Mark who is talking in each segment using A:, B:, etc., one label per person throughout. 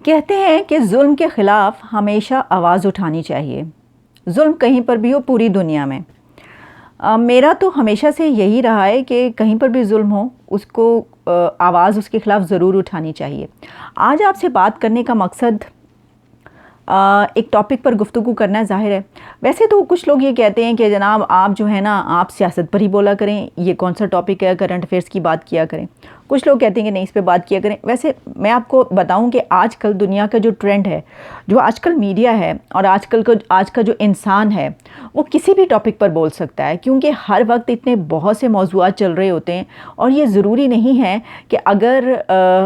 A: कहते हैं कि जुल्म के ख़िलाफ़ हमेशा आवाज़ उठानी चाहिए। जुल्म कहीं पर भी हो पूरी दुनिया में। मेरा तो हमेशा से यही रहा है कि कहीं पर भी जुल्म हो उसको आवाज़ उसके ख़िलाफ़ ज़रूर उठानी चाहिए। आज आपसे बात करने का मकसद एक टॉपिक पर गुफ्तगू करना ज़ाहिर है। वैसे तो कुछ लोग ये कहते हैं कि जनाब आप जो है ना आप सियासत पर ही बोला करें, ये कौन सा टॉपिक है, करंट अफेयर्स की बात किया करें। कुछ लोग कहते हैं कि नहीं इस पे बात किया करें। वैसे मैं आपको बताऊं कि आजकल दुनिया का जो ट्रेंड है, जो आजकल मीडिया है और आज का जो इंसान है वो किसी भी टॉपिक पर बोल सकता है, क्योंकि हर वक्त इतने बहुत से मौज़ूआत चल रहे होते हैं। और ये ज़रूरी नहीं है कि अगर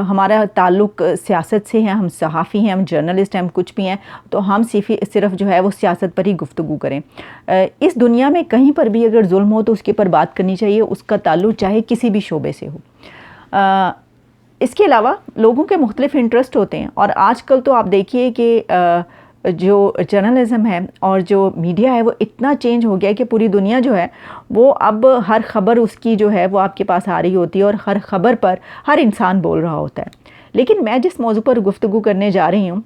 A: हमारा ताल्लुक़ सियासत से है, हम सहाफ़ी हैं, हम जर्नलिस्ट हैं, हम कुछ भी हैं, तो हम सिर्फ जो है वो सियासत पर ही गुफ्तगू करें। इस दुनिया में कहीं पर भी अगर जुल्म हो तो उसके ऊपर बात करनी चाहिए, उसका ताल्लुक़ चाहे किसी भी शोबे से हो। इसके अलावा लोगों के मुख्तलिफ इंटरेस्ट होते हैं और आजकल तो आप देखिए कि जो जर्नलिज़म है और जो मीडिया है वो इतना चेंज हो गया है कि पूरी दुनिया जो है वो अब हर ख़बर उसकी जो है वो आपके पास आ रही होती है और हर ख़बर पर हर इंसान बोल रहा होता है। लेकिन मैं जिस मौजू पर गुफ्तगू करने जा रही हूँ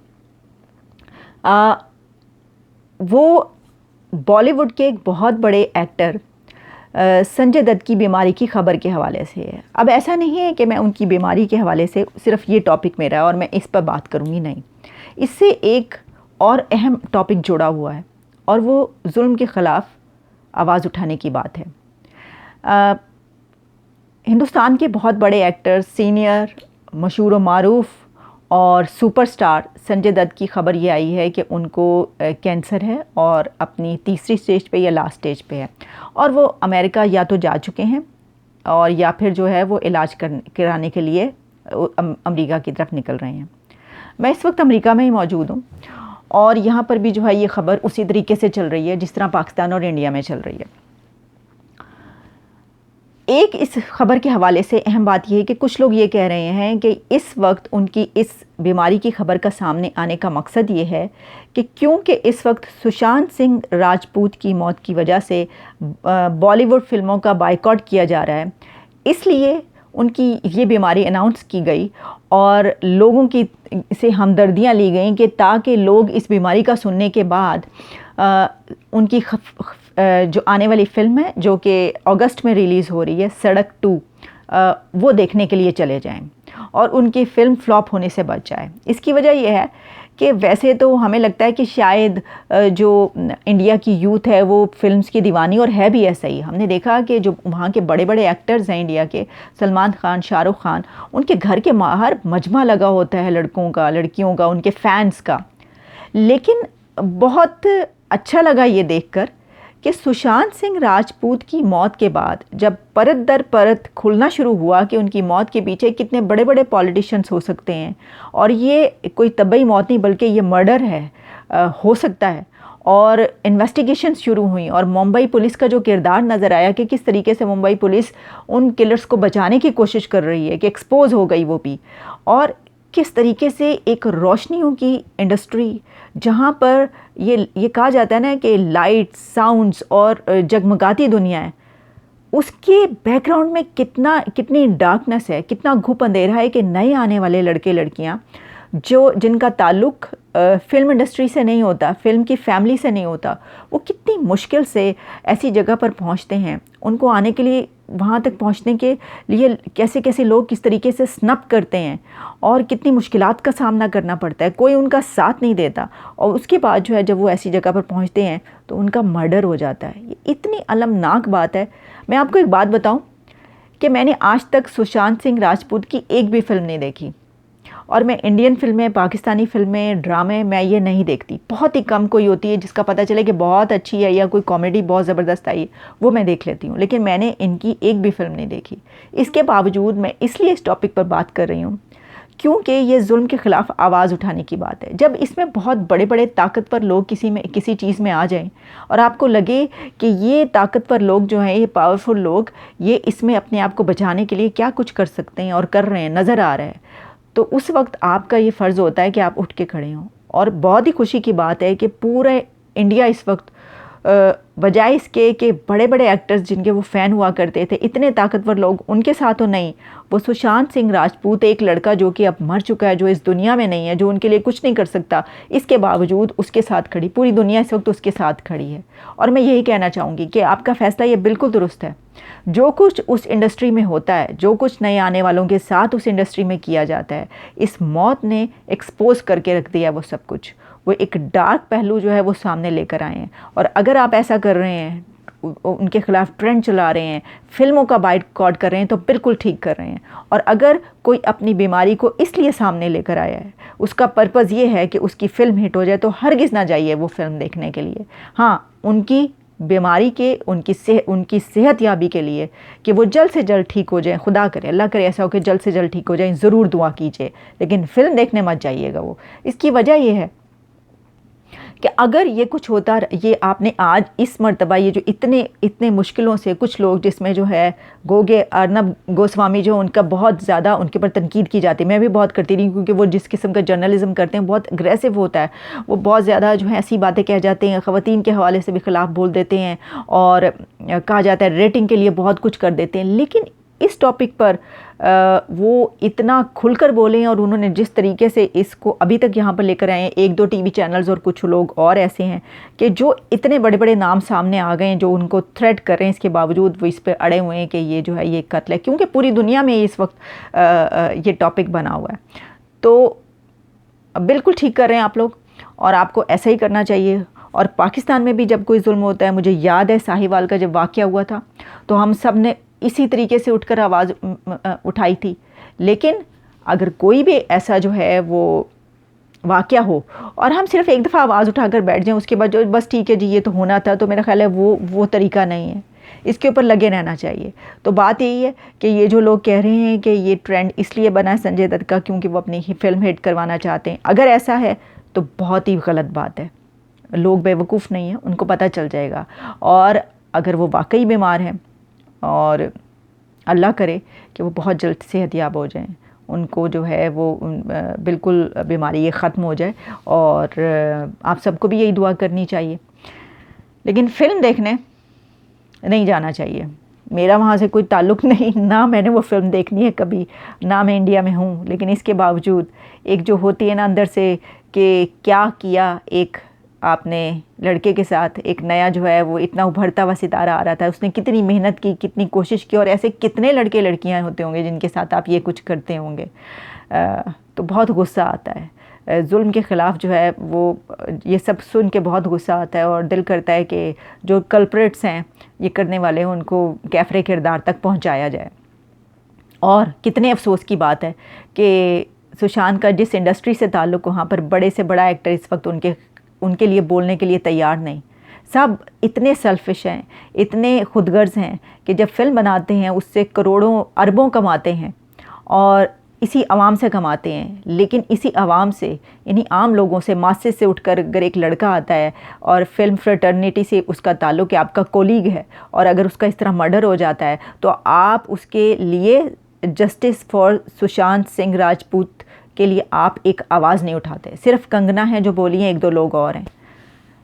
A: वो बॉलीवुड के एक बहुत बड़े एक्टर संजय दत्त की बीमारी की ख़बर के हवाले से है। अब ऐसा नहीं है कि मैं उनकी बीमारी के हवाले से सिर्फ ये टॉपिक मेरा है और मैं इस पर बात करूँगी, नहीं। इससे एक और अहम टॉपिक जुड़ा हुआ है और वो जुल्म के ख़िलाफ़ आवाज़ उठाने की बात है। हिंदुस्तान के बहुत बड़े एक्टर, सीनियर, मशहूर व मारूफ़ और सुपरस्टार संजय दत्त की ख़बर ये आई है कि उनको कैंसर है और अपनी तीसरी स्टेज पे या लास्ट स्टेज पे है और वो अमेरिका या तो जा चुके हैं और या फिर जो है वो इलाज कराने के लिए अमेरिका की तरफ निकल रहे हैं। मैं इस वक्त अमेरिका में ही मौजूद हूँ और यहाँ पर भी जो है ये ख़बर उसी तरीके से चल रही है जिस तरह पाकिस्तान और इंडिया में चल रही है। एक इस ख़बर के हवाले से अहम बात यह है कि कुछ लोग ये कह रहे हैं कि इस वक्त उनकी इस बीमारी की ख़बर का सामने आने का मकसद ये है कि क्योंकि इस वक्त सुशांत सिंह राजपूत की मौत की वजह से बॉलीवुड फ़िल्मों का बायकॉट किया जा रहा है, इसलिए उनकी ये बीमारी अनाउंस की गई और लोगों की से हमदर्दियाँ ली गई कि ताकि लोग इस बीमारी का सुनने के बाद उनकी जो आने वाली फ़िल्म है जो कि अगस्त में रिलीज़ हो रही है, सड़क 2, वो देखने के लिए चले जाएं और उनकी फ़िल्म फ्लॉप होने से बच जाए। इसकी वजह यह है कि वैसे तो हमें लगता है कि शायद जो इंडिया की यूथ है वो फ़िल्म्स की दीवानी, और है भी ऐसा ही। हमने देखा कि जो वहाँ के बड़े बड़े एक्टर्स हैं इंडिया के, सलमान खान, शाहरुख खान, उनके घर के बाहर मजमा लगा होता है लड़कों का, लड़कियों का, उनके फैंस का। लेकिन बहुत अच्छा लगा ये देखकर कि सुशांत सिंह राजपूत की मौत के बाद जब परत दर परत खुलना शुरू हुआ कि उनकी मौत के पीछे कितने बड़े बड़े पॉलिटिशियंस हो सकते हैं और ये कोई तबई मौत नहीं बल्कि ये मर्डर है, हो सकता है, और इन्वेस्टिगेशन शुरू हुई और मुंबई पुलिस का जो किरदार नज़र आया कि किस तरीके से मुंबई पुलिस उन किलर्स को बचाने की कोशिश कर रही है, कि एक्सपोज हो गई वो भी, और किस तरीके से एक रोशनियों की इंडस्ट्री जहाँ पर ये कहा जाता है ना कि लाइट, साउंड्स और जगमगाती दुनिया है, उसके बैकग्राउंड में कितनी डार्कनेस है, कितना घुप अंधेरा है कि नए आने वाले लड़के लड़कियाँ जिनका ताल्लुक़ फ़िल्म इंडस्ट्री से नहीं होता, फ़िल्म की फैमिली से नहीं होता, वो कितनी मुश्किल से ऐसी जगह पर पहुंचते हैं। उनको आने के लिए, वहाँ तक पहुँचने के लिए कैसे कैसे लोग किस तरीके से स्नप करते हैं और कितनी मुश्किलात का सामना करना पड़ता है, कोई उनका साथ नहीं देता, और उसके बाद जो है जब वो ऐसी जगह पर पहुँचते हैं तो उनका मर्डर हो जाता है। ये इतनी अलमनाक बात है। मैं आपको एक बात बताऊँ कि मैंने आज तक सुशांत सिंह राजपूत की एक भी फ़िल्म नहीं देखी, और मैं इंडियन फ़िल्में, पाकिस्तानी फ़िल्में, ड्रामे मैं ये नहीं देखती। बहुत ही कम कोई होती है जिसका पता चले कि बहुत अच्छी है या कोई कॉमेडी बहुत ज़बरदस्त आई, वो मैं देख लेती हूँ, लेकिन मैंने इनकी एक भी फ़िल्म नहीं देखी। इसके बावजूद मैं इसलिए इस टॉपिक पर बात कर रही हूँ क्योंकि ये जुल्म के ख़िलाफ़ आवाज़ उठाने की बात है। जब इसमें बहुत बड़े बड़े ताकतवर लोग किसी चीज़ में आ जाएं और आपको लगे कि ये ताकतवर लोग जो हैं, ये पावरफुल लोग, ये इसमें अपने आप को बचाने के लिए क्या कुछ कर सकते हैं और कर रहे हैं, नज़र आ रहा है, तो उस वक्त आपका ये फ़र्ज़ होता है कि आप उठ के खड़े हों। और बहुत ही खुशी की बात है कि पूरे इंडिया इस वक्त बजाय इसके कि बड़े बड़े एक्टर्स जिनके वो फ़ैन हुआ करते थे, इतने ताकतवर लोग, उनके साथ तो नहीं, वो सुशांत सिंह राजपूत, एक लड़का जो कि अब मर चुका है, जो इस दुनिया में नहीं है, जो उनके लिए कुछ नहीं कर सकता, इसके बावजूद उसके साथ खड़ी, पूरी दुनिया इस वक्त उसके साथ खड़ी है। और मैं यही कहना चाहूँगी कि आपका फ़ैसला ये बिल्कुल दुरुस्त है। जो कुछ उस इंडस्ट्री में होता है, जो कुछ नए आने वालों के साथ उस इंडस्ट्री में किया जाता है, इस मौत ने एक्सपोज करके रख दिया वो सब कुछ। वो एक डार्क पहलू जो है वो सामने लेकर आए हैं। और अगर आप ऐसा कर रहे हैं, उनके खिलाफ ट्रेंड चला रहे हैं, फिल्मों का बाइकआउट कर रहे हैं, तो बिल्कुल ठीक कर रहे हैं। और अगर कोई अपनी बीमारी को इसलिए सामने लेकर आया है, उसका पर्पज़ ये है कि उसकी फ़िल्म हिट हो जाए, तो हरगिज़ ना जाइए वो फिल्म देखने के लिए। हाँ, उनकी बीमारी के, उनकी सेहत याबी के लिए, कि वो जल्द से जल्द ठीक हो जाए, खुदा करे, अल्लाह करे ऐसा हो कि जल्द से जल्द ठीक हो जाए, ज़रूर दुआ कीजिए, लेकिन फ़िल्म देखने मत जाइएगा वो। इसकी वजह ये है कि अगर ये कुछ होता, ये आपने आज इस मर्तबा ये जो इतने मुश्किलों से कुछ लोग, जिसमें जो है गोगे अर्नब गोस्वामी जो, उनका बहुत ज़्यादा उनके ऊपर तनकीद की जाती है, मैं भी बहुत करती रही, क्योंकि वो जिस किस्म का जर्नलिज्म करते हैं बहुत अग्रेसिव होता है। वो बहुत ज़्यादा जो है ऐसी बातें कह जाते हैं, ख़वातीन के हवाले से भी ख़िलाफ़ बोल देते हैं, और कहा जाता है रेटिंग के लिए बहुत कुछ कर देते हैं। लेकिन इस टॉपिक पर वो इतना खुलकर बोले, और उन्होंने जिस तरीके से इसको अभी तक यहाँ पर लेकर आए हैं, 1-2 टीवी चैनल्स और कुछ लोग और ऐसे हैं कि जो इतने बड़े बड़े नाम सामने आ गए हैं, जो उनको थ्रेट कर रहे हैं, इसके बावजूद वो इस पर अड़े हुए हैं कि ये जो है ये कत्ल है, क्योंकि पूरी दुनिया में इस वक्त ये टॉपिक बना हुआ है। तो बिल्कुल ठीक कर रहे हैं आप लोग, और आपको ऐसा ही करना चाहिए। और पाकिस्तान में भी जब कोई जुल्म होता है, मुझे याद है साहिवाल का जब वाक़या हुआ था, तो हम सब ने इसी तरीके से उठकर आवाज़ उठाई थी। लेकिन अगर कोई भी ऐसा जो है वो वाक़या हो, और हम सिर्फ एक दफ़ा आवाज़ उठाकर बैठ जाएं, उसके बाद जो बस ठीक है जी ये तो होना था, तो मेरा ख्याल है वो तरीका नहीं है। इसके ऊपर लगे रहना चाहिए। तो बात यही है कि ये जो लोग कह रहे हैं कि ये ट्रेंड इसलिए बना है संजय दत्त का क्योंकि वो अपनी ही फिल्म हिट करवाना चाहते हैं, अगर ऐसा है तो बहुत ही गलत बात है। लोग बेवकूफ़ नहीं हैं, उनको पता चल जाएगा। और अगर वो वाकई बीमार हैं, और अल्लाह करे कि वो बहुत जल्द सेहतयाब हो जाएं, उनको जो है वो बिल्कुल बीमारी ये ख़त्म हो जाए, और आप सबको भी यही दुआ करनी चाहिए। लेकिन फ़िल्म देखने नहीं जाना चाहिए। मेरा वहाँ से कोई ताल्लुक़ नहीं, ना मैंने वो फ़िल्म देखनी है कभी, ना मैं इंडिया में हूँ। लेकिन इसके बावजूद एक जो होती है ना अंदर से कि क्या किया एक आपने लड़के के साथ, एक नया जो है वो इतना उभरता हुआ सितारा आ रहा था, उसने कितनी मेहनत की, कितनी कोशिश की, और ऐसे कितने लड़के लड़कियां होते होंगे जिनके साथ आप ये कुछ करते होंगे। तो बहुत गुस्सा आता है। जुल्म के ख़िलाफ़ जो है वो ये सब सुन के बहुत गुस्सा आता है, और दिल करता है कि जो कल्प्रेट्स हैं, ये करने वाले हैं, उनको कैफ़रे किरदार तक पहुँचाया जाए। और कितने अफसोस की बात है कि सुशांत का जिस इंडस्ट्री से ताल्लुक़, वहाँ पर बड़े से बड़ा एक्टर इस वक्त उनके लिए बोलने के लिए तैयार नहीं। सब इतने सेल्फिश हैं, इतने खुदगर्ज़ हैं कि जब फिल्म बनाते हैं उससे करोड़ों अरबों कमाते हैं, और इसी आवाम से कमाते हैं। लेकिन इसी आवाम से, इन्हीं आम लोगों से, मासे से उठकर अगर एक लड़का आता है और फिल्म फ्रेटर्निटी से उसका ताल्लुक़ है, आपका कोलीग है, और अगर उसका इस तरह मर्डर हो जाता है, तो आप उसके लिए जस्टिस फॉर सुशांत सिंह राजपूत के लिए आप एक आवाज़ नहीं उठाते। सिर्फ कंगना है जो बोली है, 1-2 लोग और हैं।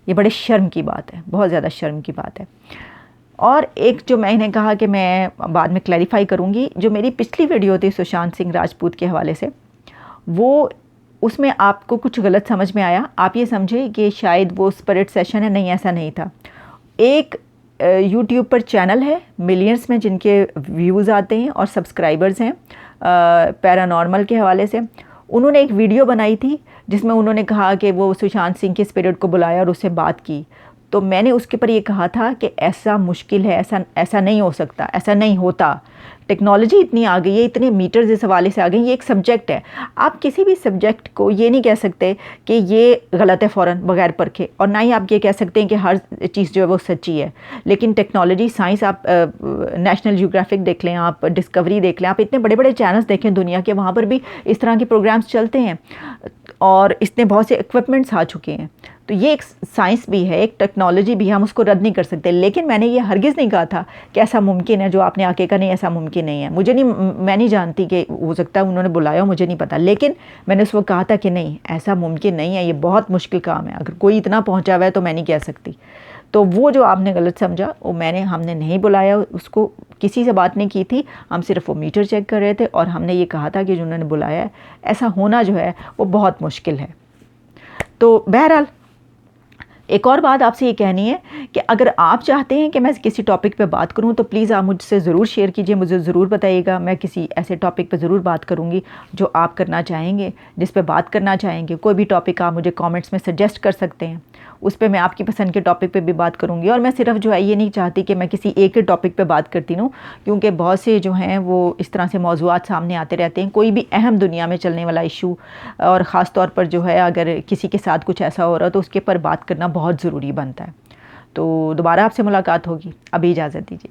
A: ये बड़े शर्म की बात है, बहुत ज़्यादा शर्म की बात है। और एक जो मैंने कहा कि मैं बाद में क्लैरिफाई करूँगी, जो मेरी पिछली वीडियो थी सुशांत सिंह राजपूत के हवाले से, वो उसमें आपको कुछ गलत समझ में आया। आप ये समझे कि शायद वो स्पिरिट सेशन है, नहीं, ऐसा नहीं था। एक यूट्यूब पर चैनल है मिलियंस में जिनके व्यूज़ आते हैं और सब्सक्राइबर्स हैं, पैरानॉर्मल के हवाले से। उन्होंने एक वीडियो बनाई थी जिसमें उन्होंने कहा कि वो सुशांत सिंह के स्पिरिट को बुलाया और उससे बात की। तो मैंने उसके ऊपर ये कहा था कि ऐसा मुश्किल है, ऐसा नहीं हो सकता, ऐसा नहीं होता। टेक्नोलॉजी इतनी आ गई है, इतने मीटर्स इस हवाले से आ गई, ये एक सब्जेक्ट है। आप किसी भी सब्जेक्ट को ये नहीं कह सकते कि ये गलत है फ़ौरन बगैर परखे, और ना ही आप ये कह सकते हैं कि हर चीज़ जो है वो सच्ची है। लेकिन टेक्नोलॉजी, साइंस, आप नेशनल ज्योग्राफिक देख लें, आप डिस्कवरी देख लें, आप इतने बड़े बड़े चैनल्स देखें दुनिया के, वहाँ पर भी इस तरह के प्रोग्राम्स चलते हैं, और इसने बहुत से इक्विपमेंट्स आ चुके हैं। तो ये एक साइंस भी है, एक टेक्नोलॉजी भी है, हम उसको रद्द नहीं कर सकते। लेकिन मैंने ये हरगिज़ नहीं कहा था कि ऐसा मुमकिन है, जो आपने आके कहा नहीं ऐसा मुमकिन नहीं है। मैं नहीं जानती कि हो सकता है उन्होंने बुलाया, मुझे नहीं पता। लेकिन मैंने उस वक्त कहा था कि नहीं, ऐसा मुमकिन नहीं है, ये बहुत मुश्किल काम है। अगर कोई इतना पहुँचा हुआ है तो मैं नहीं कह सकती। तो वो जो आपने गलत समझा, वो हमने नहीं बुलाया उसको, किसी से बात नहीं की थी, हम सिर्फ वो मीटर चेक कर रहे थे और हमने ये कहा था कि जो उन्होंने बुलाया है, ऐसा होना जो है वो बहुत मुश्किल है। तो बहरहाल एक और बात आपसे ये कहनी है कि अगर आप चाहते हैं कि मैं किसी टॉपिक पे बात करूं तो प्लीज़ आप मुझसे ज़रूर शेयर कीजिए, मुझे ज़रूर बताइएगा। मैं किसी ऐसे टॉपिक पे ज़रूर बात करूंगी जो आप करना चाहेंगे, जिस पे बात करना चाहेंगे। कोई भी टॉपिक आप मुझे कमेंट्स में सजेस्ट कर सकते हैं, उस पर मैं आपकी पसंद के टॉपिक पे भी बात करूंगी। और मैं सिर्फ जो है ये नहीं चाहती कि मैं किसी एक ही टॉपिक पे बात करती रहूँ, क्योंकि बहुत से जो हैं वो इस तरह से मौज़ूआत सामने आते रहते हैं। कोई भी अहम दुनिया में चलने वाला इशू, और ख़ास तौर पर जो है अगर किसी के साथ कुछ ऐसा हो रहा है तो उसके ऊपर बात करना बहुत ज़रूरी बनता है। तो दोबारा आपसे मुलाकात होगी, अभी इजाज़त दीजिए।